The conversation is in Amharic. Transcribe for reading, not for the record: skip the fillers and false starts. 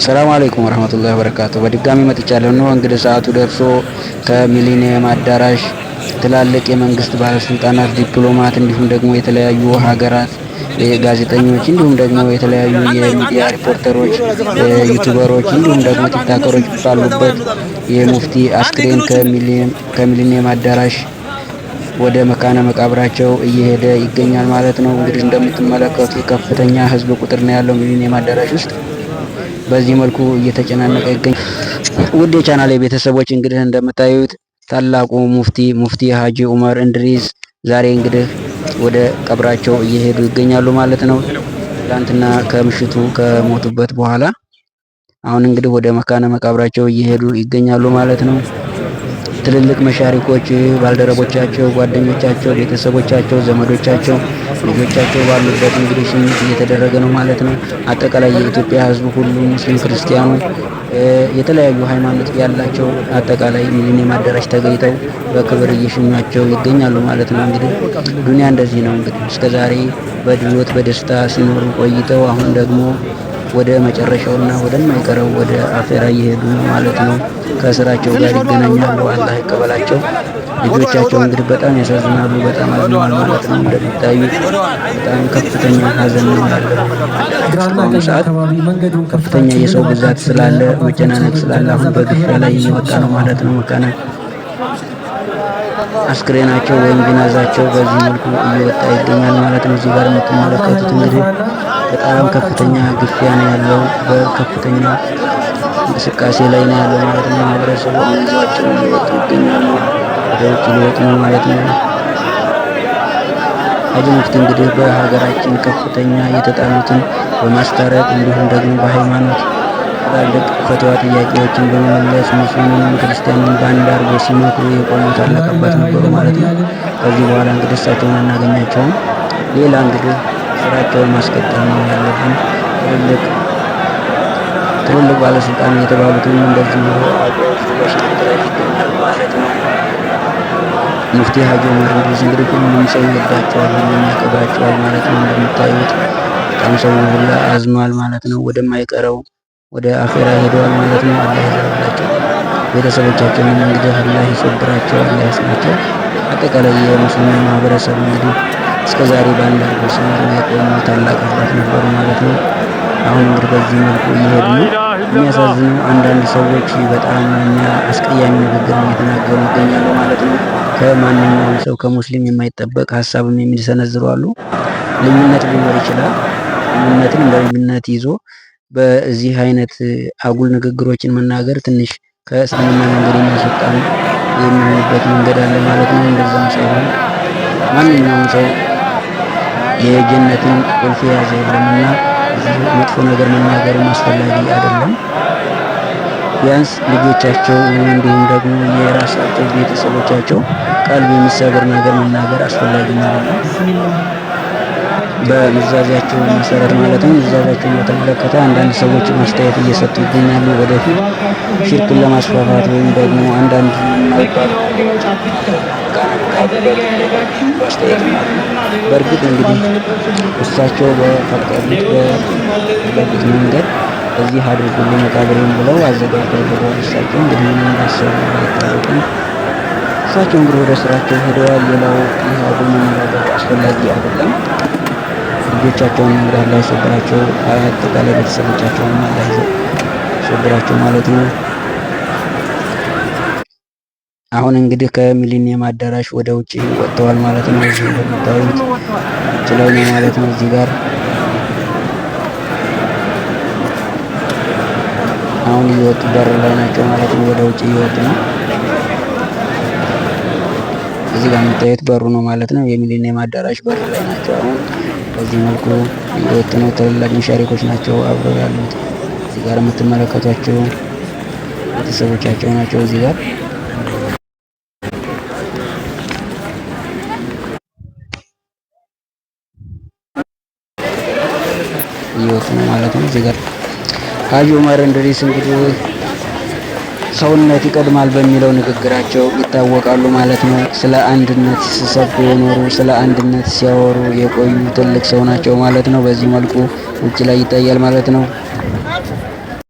ሰላም አለይኩም ወራህመቱላሂ ወበረካቱ። በድጋሚ መጥቻለሁ ነው። እንግዲህ ሰዓቱ ደርሶ ከሚሊኒየም አዳራሽ ትላልቅ የመንግስት ባለስልጣናት፣ ዲፕሎማት እንዲሁም ደግሞ የተለያዩ ሀገራት ጋዜጠኞች እንዲሁም ደግሞ የተለያዩ የሚዲያ ሪፖርተሮች፣ ዩቲዩበሮች እንዲሁም ደግሞ ቲክታከሮች ባሉበት የሙፍቲ አስክሬን ከሚሊኒየም አዳራሽ ወደ መካነ መቃብራቸው እየሄደ ይገኛል ማለት ነው። እንግዲህ እንደምትመለከቱ ከፍተኛ ህዝብ ቁጥር ነው ያለው ሚሊኒየም አዳራሽ ውስጥ። በዚህ መልኩ እየተጨናነቀ ይገኛል። ውድ የቻናሌ ቤተሰቦች እንግዲህ እንደምታዩት ታላቁ ሙፍቲ ሀጂ ዑመር እንድሪስ ዛሬ እንግዲህ ወደ ቀብራቸው እየሄዱ ይገኛሉ ማለት ነው። ትላንትና ከምሽቱ ከሞቱበት በኋላ አሁን እንግዲህ ወደ መካነ መቃብራቸው እየሄዱ ይገኛሉ ማለት ነው። ትልልቅ መሻሪኮች፣ ባልደረቦቻቸው፣ ጓደኞቻቸው፣ ቤተሰቦቻቸው፣ ዘመዶቻቸው፣ ልጆቻቸው ባሉበት እንግዲህ ሽኝት እየተደረገ ነው ማለት ነው። አጠቃላይ የኢትዮጵያ ሕዝብ ሁሉ ሙስሊም፣ ክርስቲያኑ፣ የተለያዩ ሃይማኖት ያላቸው አጠቃላይ ሚሊኒየም አዳራሽ ተገኝተው በክብር እየሸኟቸው ይገኛሉ ማለት ነው። እንግዲህ ዱንያ እንደዚህ ነው። እንግዲህ እስከዛሬ በድሎት በደስታ ሲኖሩ ቆይተው አሁን ደግሞ ወደ መጨረሻውና ወደማይቀረው ወደ አኼራ እየሄዱ ነው ማለት ነው። ከስራቸው ጋር ይገናኛሉ። አላህ ይቀበላቸው። ልጆቻቸው እንግዲህ በጣም ያሳዝናሉ። በጣም አዝነዋል ማለት ነው። እንደሚታዩ በጣም ከፍተኛ ሀዘን ነው ያለው። በአሁኑ ሰዓት ከፍተኛ የሰው ብዛት ስላለ መጨናነቅ ስላለ አሁን በግፊያ ላይ እየወጣ ነው ማለት ነው። መካነ አስክሬናቸው ወይም ጀናዛቸው በዚህ መልኩ እየወጣ ይገኛል ማለት ነው። እዚህ ጋር የምትመለከቱት እንግዲህ በጣም ከፍተኛ ግፊያ ነው ያለው። በከፍተኛ እንቅስቃሴ ላይ ነው ያለው ማለት ነው። ማህበረሰቡ ይዟቸው እየወጡ ይገኛሉ። ወደ ውጭ ሊወጡ ነው ማለት ነው። ሀጂ ሙፍቲ እንግዲህ በሀገራችን ከፍተኛ የተጣሉትን በማስታረቅ እንዲሁም ደግሞ በሃይማኖት ትላልቅ ፈትዋ ጥያቄዎችን በመመለስ ሙስሊሙንም ክርስቲያኑን በአንድ አድርጎ ሲመክሩ የቆዩ ታላቅ አባት ነበሩ ማለት ነው። ከዚህ በኋላ እንግዲህ እሳቸውን አናገኛቸውም። ሌላ እንግዲህ ስራቸውን ማስቀጠል ነው ያለብን። ትልልቅ ባለስልጣን የተባሉትን እንደዚህ በሽኝት ላይ ይገኛሉ ማለት ነው። ሙፍቲ ሀጂ ዑመር እንድሪስ እንግዲህ ሁሉም ሰው ይወዳቸዋል፣ ሁሉም ያከብራቸዋል ማለት ነው። እንደምታዩት በጣም ሰው ሁላ አዝኗል ማለት ነው። ወደማይቀረው ወደ አኼራ ሄደዋል ማለት ነው። አላህ ይዘንላቸው። ቤተሰቦቻቸውን እንግዲህ አላህ ይሶብራቸው፣ አላህ ያስናቸው። አጠቃላይ የሙስሊሙ ማህበረሰብ እንግዲህ እስከዛሬ በአንድ አድርጎ ሲኖሩ የቆዩ ታላቅ አባት ነበሩ ማለት ነው። አሁን እንግዲህ በዚህ መልኩ እየሄዱ ነው። የሚያሳዝኑ አንዳንድ ሰዎች በጣም አስቀያሚ ንግግር እየተናገሩ ይገኛሉ ማለት ነው። ከማንኛውም ሰው ከሙስሊም የማይጠበቅ ሀሳብም የሚሰነዝሩ አሉ። ልዩነት ሊኖር ይችላል። ልዩነትን እንደ ልዩነት ይዞ በዚህ አይነት አጉል ንግግሮችን መናገር ትንሽ ከእስልምና መንገድ የሚያስወጣን የሚሆንበት መንገድ አለ ማለት ነው። እንደዛም ሳይሆን ማንኛውም ሰው የጀነትን ቁልፍ የያዘ የለምና መጥፎ ነገር መናገሩ አስፈላጊ አይደለም። ቢያንስ ልጆቻቸው እንዲሁም ደግሞ የራሳቸው ቤተሰቦቻቸው ቀልብ የሚሰብር ነገር መናገር አስፈላጊ ነው። በኑዛዜያቸው መሰረት ማለት ነው። ኑዛዜያቸውን በተመለከተ አንዳንድ ሰዎች ማስተያየት እየሰጡ ይገኛሉ። ወደፊት ሽርክን ለማስፋፋት ወይም ደግሞ አንዳንድ የማይባሉ አስተያየት በእርግጥ እንግዲህ እሳቸው በፈቀዱት መንገድ እዚህ አድርጉልኝ መቃብሬን ብለው አዘጋጅተው ሄደዋል። እሳቸው እንግዲህ ምን እንዳሰቡ አይታወቅም። እሳቸው እንግዲህ ወደ ስራቸው ሄደዋል። ሌላው ይህ አጉል መነጋገር አስፈላጊ አይደለም። ልጆቻቸውን እንግዲህ አላህ ይሶብራቸው፣ አጠቃላይ ቤተሰቦቻቸውን አላህ ይሶብራቸው ማለት ነው። አሁን እንግዲህ ከሚሊኒየም አዳራሽ ወደ ውጭ ወጥተዋል ማለት ነው። እዚህ እንደምታዩት ውጭ ላይ ነው ማለት ነው። እዚህ ጋር አሁን እየወጡ በር ላይ ናቸው ማለት ነው። ወደ ውጭ እየወጡ ነው። እዚህ ጋር የምታዩት በሩ ነው ማለት ነው። የሚሊኒየም አዳራሽ በር ላይ ናቸው። አሁን በዚህ መልኩ እየወጡ ነው። ትልልቅ መሻሪኮች ናቸው አብረው ያሉት። እዚህ ጋር የምትመለከቷቸው ቤተሰቦቻቸው ናቸው። እዚህ ጋር እየወጡ ነው ማለት ነው። እዚህ ጋር ሀጂ ዑመር እንድሪስ እንግዲህ ሰውነት ይቀድማል በሚለው ንግግራቸው ይታወቃሉ ማለት ነው። ስለ አንድነት ሲሰብኩ የኖሩ ስለ አንድነት ሲያወሩ የቆዩ ትልቅ ሰው ናቸው ማለት ነው። በዚህ መልኩ ውጭ ላይ ይታያል ማለት ነው።